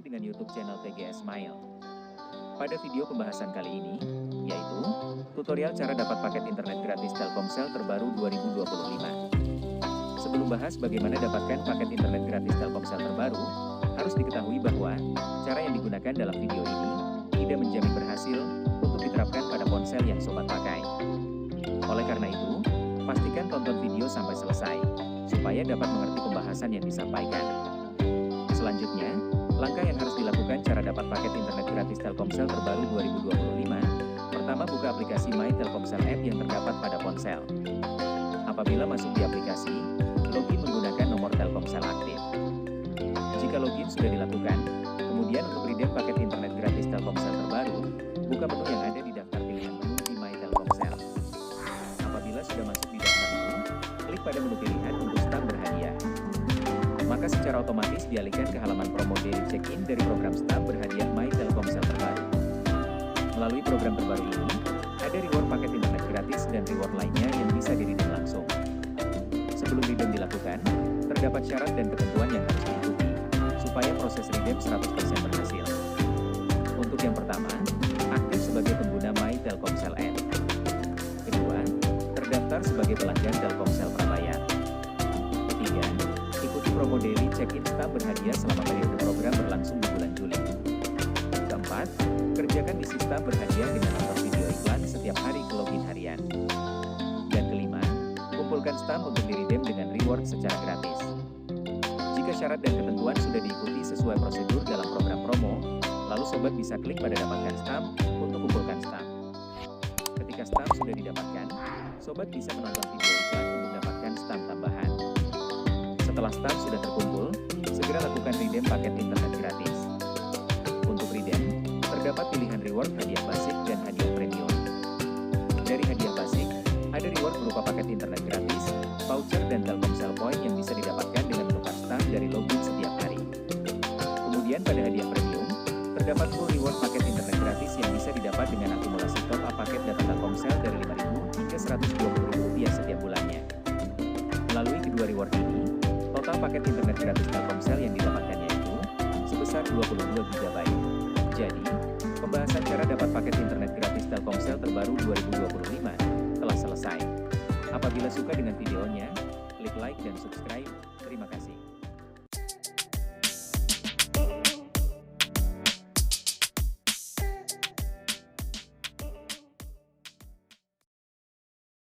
dengan YouTube channel TGS Smile. Pada video pembahasan kali ini, yaitu tutorial cara dapat paket internet gratis Telkomsel terbaru 2025. Sebelum bahas bagaimana dapatkan paket internet gratis Telkomsel terbaru, harus diketahui bahwa cara yang digunakan dalam video ini tidak menjamin berhasil untuk diterapkan pada ponsel yang sobat pakai. Oleh karena itu, pastikan tonton video sampai selesai, supaya dapat mengerti pembahasan yang disampaikan. Selanjutnya, langkah yang harus dilakukan cara dapat paket internet gratis Telkomsel terbaru 2025. Pertama, buka aplikasi My Telkomsel App yang terdapat pada ponsel. Apabila masuk di aplikasi, login menggunakan nomor Telkomsel aktif. Jika login sudah dilakukan, kemudian untuk redeem paket internet gratis Telkomsel terbaru, buka menu yang ada di daftar pilihan menu di My Telkomsel. Apabila sudah masuk di daftar itu, klik pada menu pilihan untuk stam berhadiah. Maka secara otomatis dialihkan ke halaman promo daily check-in dari program stam berhadiah My Telkomsel terbaru. Melalui program terbaru ini, ada reward paket internet gratis dan reward lainnya yang bisa di-redeem langsung. Sebelum redeem dilakukan, terdapat syarat dan ketentuan yang harus diikuti, supaya proses redeem 100% berhasil. Untuk yang pertama, aktif sebagai pengguna My Telkomsel App. Kedua, terdaftar sebagai pelanggan Telkomsel prabayar. Ketiga, ikuti promo daily check-in stam berhadiah selama periode program berlangsung di bulan Juli. Keempat, kerjakan misi stam berhadiah dengan nonton video iklan setiap hari ke login harian. Dan kelima, kumpulkan stam untuk di-redeem dengan reward secara gratis. Jika syarat dan ketentuan sudah diikuti sesuai prosedur dalam program promo, lalu sobat bisa klik pada dapatkan stam untuk kumpulkan stam. Ketika stam sudah didapatkan, sobat bisa menonton video iklan untuk dapatkan stam tambahan. Setelah stam sudah terkumpul, segera lakukan redeem paket internet gratis. Untuk redeem, terdapat pilihan reward hadiah basic dan hadiah premium. Dari hadiah basic, ada reward berupa paket internet gratis, voucher dan Telkomsel Point yang bisa didapatkan dengan menukar stam dari login setiap hari. Kemudian pada hadiah premium, terdapat full reward paket internet gratis yang bisa didapat dengan akumulasi top up paket data Telkomsel dari Rp5.000 hingga Rp120.000 setiap bulannya. Melalui kedua reward ini, total paket internet gratis Telkomsel yang didapatkannya itu sebesar 22 GB. Jadi, pembahasan cara dapat paket internet gratis Telkomsel terbaru 2025 telah selesai. Apabila suka dengan videonya, klik like dan subscribe. Terima kasih.